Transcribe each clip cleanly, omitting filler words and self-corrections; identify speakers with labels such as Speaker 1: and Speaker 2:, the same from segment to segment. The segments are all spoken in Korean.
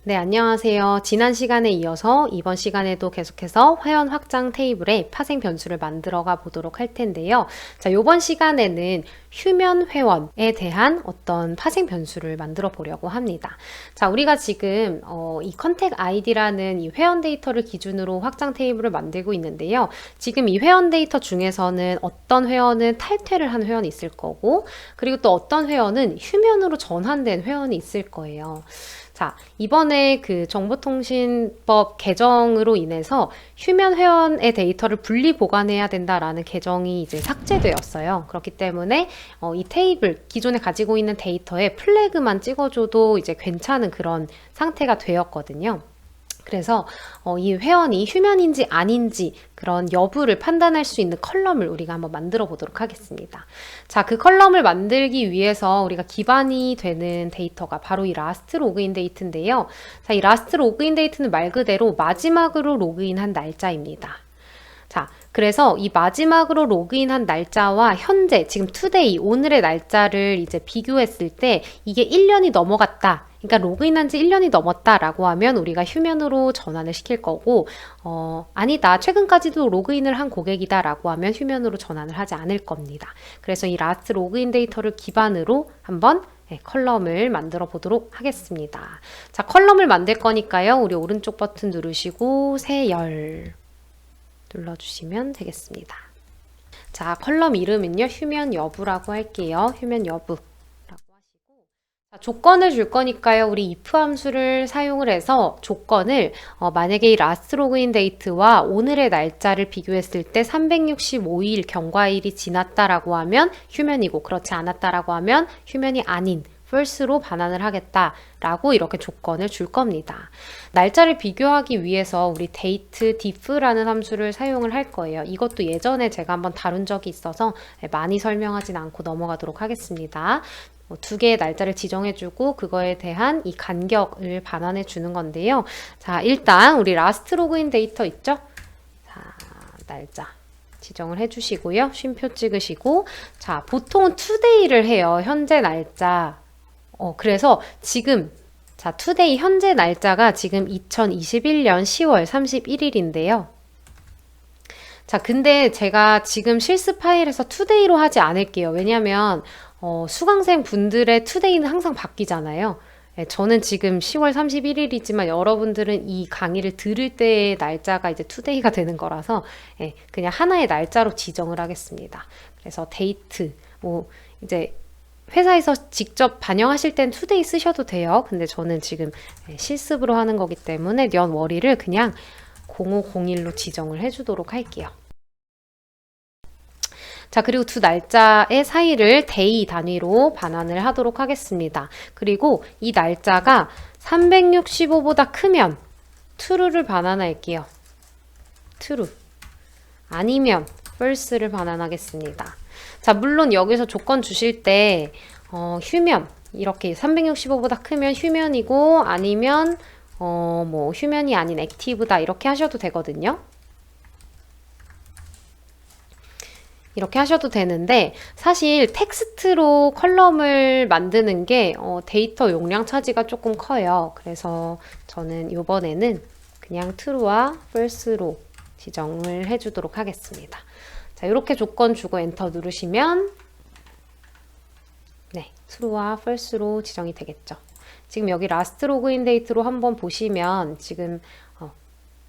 Speaker 1: 네, 안녕하세요. 지난 시간에 이어서 이번 시간에도 계속해서 회원 확장 테이블에 파생 변수를 만들어가 보도록 할 텐데요. 자, 이번 시간에는 휴면 회원에 대한 어떤 파생 변수를 만들어 보려고 합니다. 자, 우리가 지금 이 컨택 아이디라는 이 회원 데이터를 기준으로 확장 테이블을 만들고 있는데요. 지금 이 회원 데이터 중에서는 어떤 회원은 탈퇴를 한 회원이 있을 거고, 그리고 또 어떤 회원은 휴면으로 전환된 회원이 있을 거예요. 자, 이번에 그 정보통신법 개정으로 인해서 휴면 회원의 데이터를 분리 보관해야 된다라는 개정이 이제 삭제되었어요. 그렇기 때문에 이 테이블, 기존에 가지고 있는 데이터에 플래그만 찍어줘도 이제 괜찮은 그런 상태가 되었거든요. 그래서 이 회원이 휴면인지 아닌지 그런 여부를 판단할 수 있는 컬럼을 우리가 한번 만들어 보도록 하겠습니다. 자, 그 컬럼을 만들기 위해서 우리가 기반이 되는 데이터가 바로 이 라스트 로그인 데이트인데요. 자, 이 라스트 로그인 데이트는 말 그대로 마지막으로 로그인한 날짜입니다. 자, 그래서 이 마지막으로 로그인한 날짜와 현재 지금 today 오늘의 날짜를 이제 비교했을 때 이게 1년이 넘어갔다. 그러니까 로그인한 지 1년이 넘었다라고 하면 우리가 휴면으로 전환을 시킬 거고 아니다. 최근까지도 로그인을 한 고객이다라고 하면 휴면으로 전환을 하지 않을 겁니다. 그래서 이 라스트 로그인 데이터를 기반으로 한번 컬럼을 만들어 보도록 하겠습니다. 자, 컬럼을 만들 거니까요. 우리 오른쪽 버튼 누르시고 새 열 눌러주시면 되겠습니다. 자, 컬럼 이름은요, 휴면 여부라고 할게요. 휴면 여부. 조건을 줄 거니까요. 우리 if 함수를 사용을 해서 조건을 만약에 이 last 로그인 데이트와 오늘의 날짜를 비교했을 때 365일 경과일이 지났다라고 하면 휴면이고 그렇지 않았다라고 하면 휴면이 아닌 false로 반환을 하겠다라고 이렇게 조건을 줄 겁니다. 날짜를 비교하기 위해서 우리 date diff라는 함수를 사용을 할 거예요. 이것도 예전에 제가 한번 다룬 적이 있어서 많이 설명하진 않고 넘어가도록 하겠습니다. 두 개의 날짜를 지정해주고 그거에 대한 이 간격을 반환해 주는 건데요. 자, 일단 우리 라스트 로그인 데이터 있죠? 자, 날짜 지정을 해주시고요. 쉼표 찍으시고 자, 보통은 today를 해요. 현재 날짜. 그래서 지금 자, today 현재 날짜가 지금 2021년 10월 31일인데요. 자, 근데 제가 지금 실습 파일에서 today로 하지 않을게요. 왜냐면 수강생 분들의 today는 항상 바뀌잖아요. 예, 저는 지금 10월 31일이지만 여러분들은 이 강의를 들을 때의 날짜가 이제 today가 되는 거라서 예, 그냥 하나의 날짜로 지정을 하겠습니다. 그래서 date, 뭐 이제 회사에서 직접 반영하실 땐 today 쓰셔도 돼요. 근데 저는 지금 실습으로 하는 거기 때문에 년월일을 그냥 0501로 지정을 해주도록 할게요. 자, 그리고 두 날짜의 사이를 day 단위로 반환을 하도록 하겠습니다. 그리고 이 날짜가 365보다 크면 true를 반환할게요. true. 아니면 false를 반환하겠습니다. 자, 물론 여기서 조건 주실 때 휴면 이렇게 365보다 크면 휴면이고 아니면 뭐 휴면이 아닌 액티브다 이렇게 하셔도 되거든요. 이렇게 하셔도 되는데 사실 텍스트로 컬럼을 만드는 게 데이터 용량 차지가 조금 커요. 그래서 저는 이번에는 그냥 true와 false로 지정을 해주도록 하겠습니다. 자, 이렇게 조건 주고 엔터 누르시면 네, true와 false로 지정이 되겠죠. 지금 여기 라스트 로그인 데이트로 한번 보시면 지금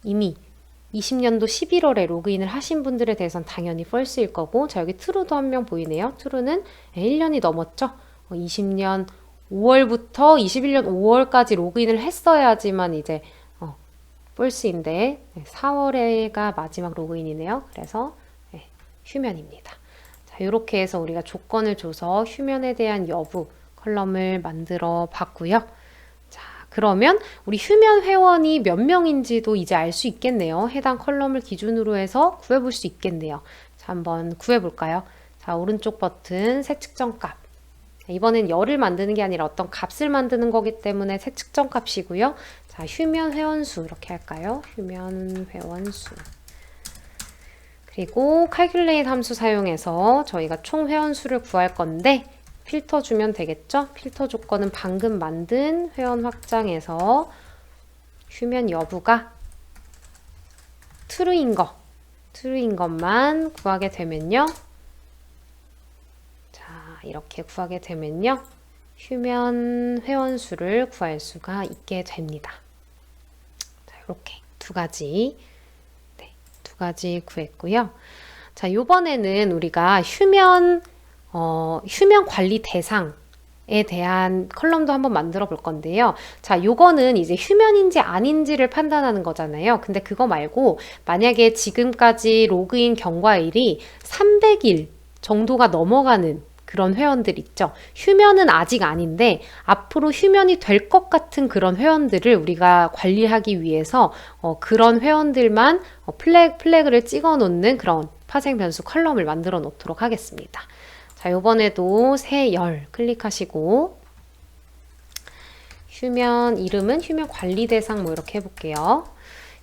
Speaker 1: 이미 20년도 11월에 로그인을 하신 분들에 대해서는 당연히 false일 거고 자, 여기 true도 한 명 보이네요. true는 1년이 넘었죠. 20년 5월부터 21년 5월까지 로그인을 했어야지만 이제 false인데 4월에가 마지막 로그인이네요. 그래서 휴면입니다. 자, 이렇게 해서 우리가 조건을 줘서 휴면에 대한 여부 컬럼을 만들어 봤고요. 그러면 우리 휴면 회원이 몇 명인지도 이제 알 수 있겠네요. 해당 컬럼을 기준으로 해서 구해볼 수 있겠네요. 자, 한번 구해볼까요? 자, 오른쪽 버튼 새 측정 값. 이번엔 열을 만드는 게 아니라 어떤 값을 만드는 거기 때문에 새 측정 값이고요. 자, 휴면 회원수 이렇게 할까요? 휴면 회원수. 그리고 calculate 함수 사용해서 저희가 총 회원수를 구할 건데 필터 주면 되겠죠? 필터 조건은 방금 만든 회원 확장에서 휴면 여부가 true인 것만 구하게 되면요. 자, 이렇게 구하게 되면요. 휴면 회원 수를 구할 수가 있게 됩니다. 자, 이렇게 두 가지 구했고요. 자, 요번에는 우리가 휴면 관리 대상에 대한 컬럼도 한번 만들어 볼 건데요. 자, 요거는 이제 휴면인지 아닌지를 판단하는 거잖아요. 근데 그거 말고 만약에 지금까지 로그인 경과일이 300일 정도가 넘어가는 그런 회원들 있죠. 휴면은 아직 아닌데 앞으로 휴면이 될 것 같은 그런 회원들을 우리가 관리하기 위해서 그런 회원들만 플래그를 찍어 놓는 그런 파생 변수 컬럼을 만들어 놓도록 하겠습니다. 자, 요번에도 새 열 클릭하시고 휴면 이름은 휴면 관리 대상 뭐 이렇게 해볼게요.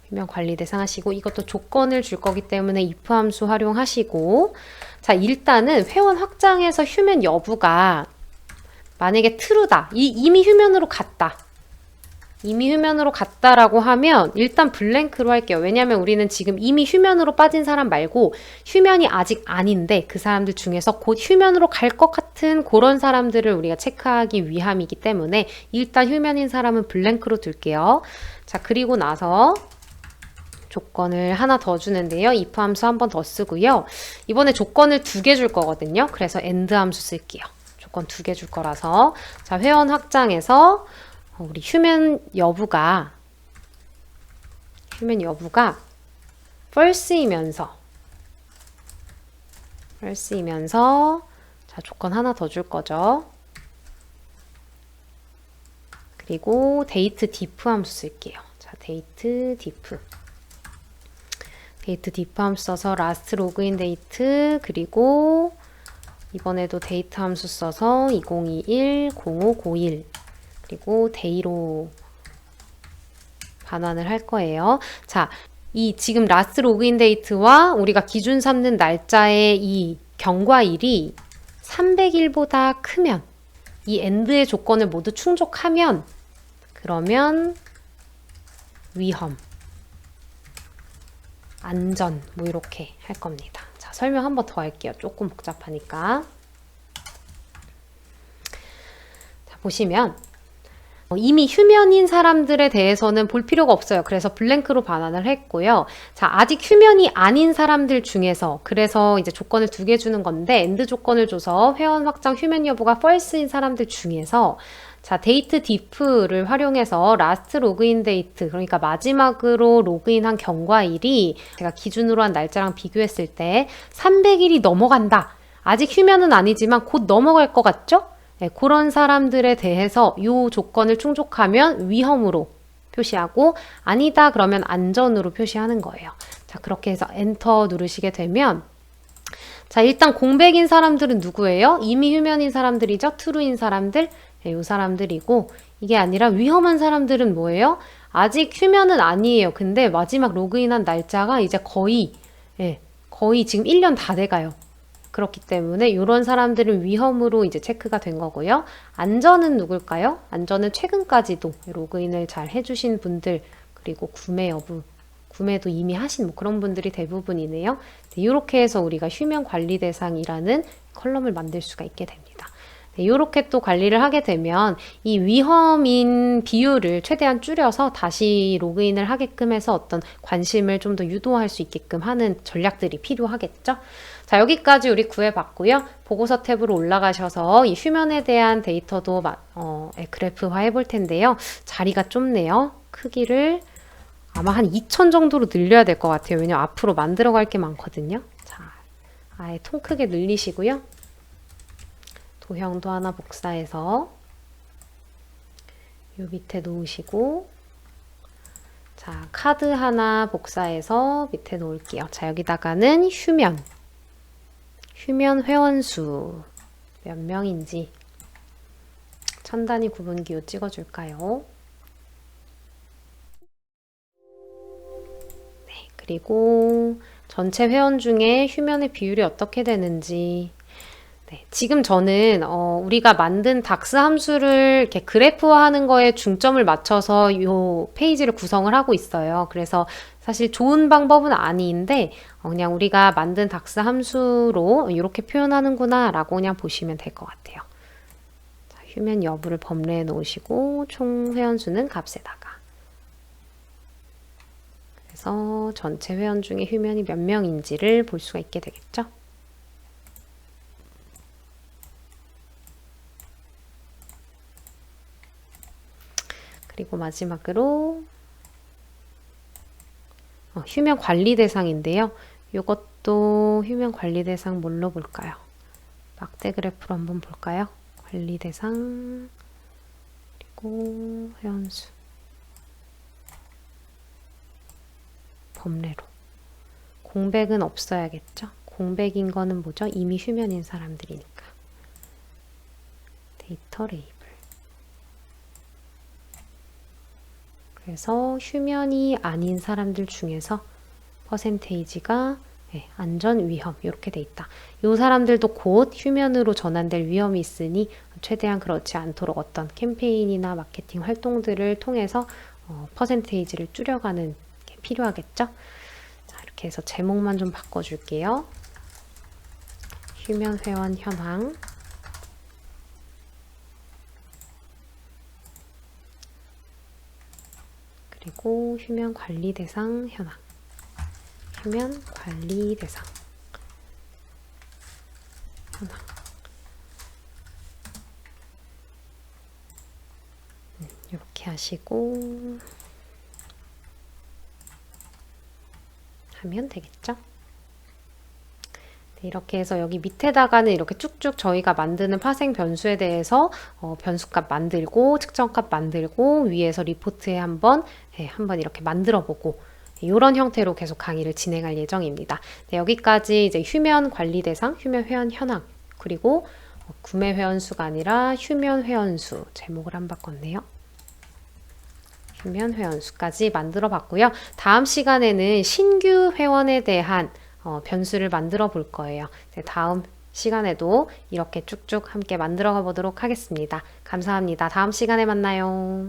Speaker 1: 휴면 관리 대상 하시고 이것도 조건을 줄 거기 때문에 if 함수 활용하시고 자, 일단은 회원 확장에서 휴면 여부가 만약에 true다. 이미 휴면으로 갔다. 이미 휴면으로 갔다라고 하면 일단 블랭크로 할게요. 왜냐면 우리는 지금 이미 휴면으로 빠진 사람 말고 휴면이 아직 아닌데 그 사람들 중에서 곧 휴면으로 갈 것 같은 그런 사람들을 우리가 체크하기 위함이기 때문에 일단 휴면인 사람은 블랭크로 둘게요. 자, 그리고 나서 조건을 하나 더 주는데요. if 함수 한 번 더 쓰고요. 이번에 조건을 2개 줄 거거든요. 그래서 and 함수 쓸게요. 조건 2개 줄 거라서 자, 회원 확장에서 우리 휴면 여부가 false이면서 자, 조건 하나 더 줄 거죠. 그리고 date diff 함수 쓸게요. 자, date diff 함수 써서 last login date 그리고 이번에도 date 함수 써서 2021 0501 그리고 day로 반환을 할 거예요. 자, 이 지금 last login date와 우리가 기준 삼는 날짜의 이 경과일이 300일보다 크면 이 end의 조건을 모두 충족하면 그러면 위험 안전 뭐 이렇게 할 겁니다. 자, 설명 한 번 더 할게요. 조금 복잡하니까. 자, 보시면 이미 휴면인 사람들에 대해서는 볼 필요가 없어요. 그래서 블랭크로 반환을 했고요. 자, 아직 휴면이 아닌 사람들 중에서 그래서 이제 조건을 2개 주는 건데 엔드 조건을 줘서 회원 확장 휴면 여부가 false인 사람들 중에서 자, date diff를 활용해서 last login date 그러니까 마지막으로 로그인한 경과일이 제가 기준으로 한 날짜랑 비교했을 때 300일이 넘어간다. 아직 휴면은 아니지만 곧 넘어갈 것 같죠? 네, 그런 사람들에 대해서 이 조건을 충족하면 위험으로 표시하고 아니다 그러면 안전으로 표시하는 거예요. 자, 그렇게 해서 엔터 누르시게 되면 자, 일단 공백인 사람들은 누구예요? 이미 휴면인 사람들이죠. true인 사람들. 네, 이 사람들이고 이게 아니라 위험한 사람들은 뭐예요? 아직 휴면은 아니에요. 근데 마지막 로그인한 날짜가 이제 거의 지금 1년 다 돼가요. 그렇기 때문에 이런 사람들은 위험으로 이제 체크가 된 거고요. 안전은 누굴까요? 안전은 최근까지도 로그인을 잘 해주신 분들 그리고 구매도 이미 하신 뭐 그런 분들이 대부분이네요. 네, 이렇게 해서 우리가 휴면 관리 대상이라는 컬럼을 만들 수가 있게 됩니다. 네, 이렇게 또 관리를 하게 되면 이 위험인 비율을 최대한 줄여서 다시 로그인을 하게끔 해서 어떤 관심을 좀 더 유도할 수 있게끔 하는 전략들이 필요하겠죠. 자, 여기까지 우리 구해봤고요. 보고서 탭으로 올라가셔서 이 휴면에 대한 데이터도 그래프화 해볼 텐데요. 자리가 좁네요. 크기를 아마 한 2000 정도로 늘려야 될 것 같아요. 왜냐면 앞으로 만들어갈 게 많거든요. 자, 아예 통 크게 늘리시고요. 도형도 하나 복사해서 요 밑에 놓으시고 자, 카드 하나 복사해서 밑에 놓을게요. 자, 여기다가는 휴면 회원수 몇 명인지 천 단위 구분기호 찍어줄까요? 네, 그리고 전체 회원 중에 휴면의 비율이 어떻게 되는지 네, 지금 저는 우리가 만든 닥스 함수를 이렇게 그래프화하는 거에 중점을 맞춰서 이 페이지를 구성을 하고 있어요. 그래서 사실 좋은 방법은 아닌데 그냥 우리가 만든 닥스 함수로 이렇게 표현하는구나 라고 그냥 보시면 될 것 같아요. 자, 휴면 여부를 범례해 놓으시고 총 회원수는 값에다가, 그래서 전체 회원 중에 휴면이 몇 명인지를 볼 수가 있게 되겠죠. 그리고 마지막으로 휴면 관리 대상인데요. 이것도 휴면 관리 대상 뭘로 볼까요? 막대 그래프로 한번 볼까요? 관리 대상, 그리고 회원수, 범례로. 공백은 없어야겠죠? 공백인 거는 뭐죠? 이미 휴면인 사람들이니까. 데이터 레이블. 그래서 휴면이 아닌 사람들 중에서 퍼센테이지가 안전 위험 이렇게 돼 있다. 이 사람들도 곧 휴면으로 전환될 위험이 있으니 최대한 그렇지 않도록 어떤 캠페인이나 마케팅 활동들을 통해서 퍼센테이지를 줄여가는 게 필요하겠죠. 자, 이렇게 해서 제목만 좀 바꿔줄게요. 휴면 회원 현황. 그리고 휴면 관리 대상 현황. 휴면 관리 대상 현황. 이렇게 하시고 하면 되겠죠? 네, 이렇게 해서 여기 밑에다가는 이렇게 쭉쭉 저희가 만드는 파생 변수에 대해서 변수값 만들고 측정값 만들고 위에서 리포트에 한번 이렇게 만들어 보고 이런 형태로 계속 강의를 진행할 예정입니다. 네, 여기까지 이제 휴면 관리 대상, 휴면 회원 현황, 그리고 구매 회원수가 아니라 휴면 회원수, 제목을 안 바꿨네요. 휴면 회원수까지 만들어 봤고요. 다음 시간에는 신규 회원에 대한 변수를 만들어 볼 거예요. 네, 다음 시간에도 이렇게 쭉쭉 함께 만들어 가 보도록 하겠습니다. 감사합니다. 다음 시간에 만나요.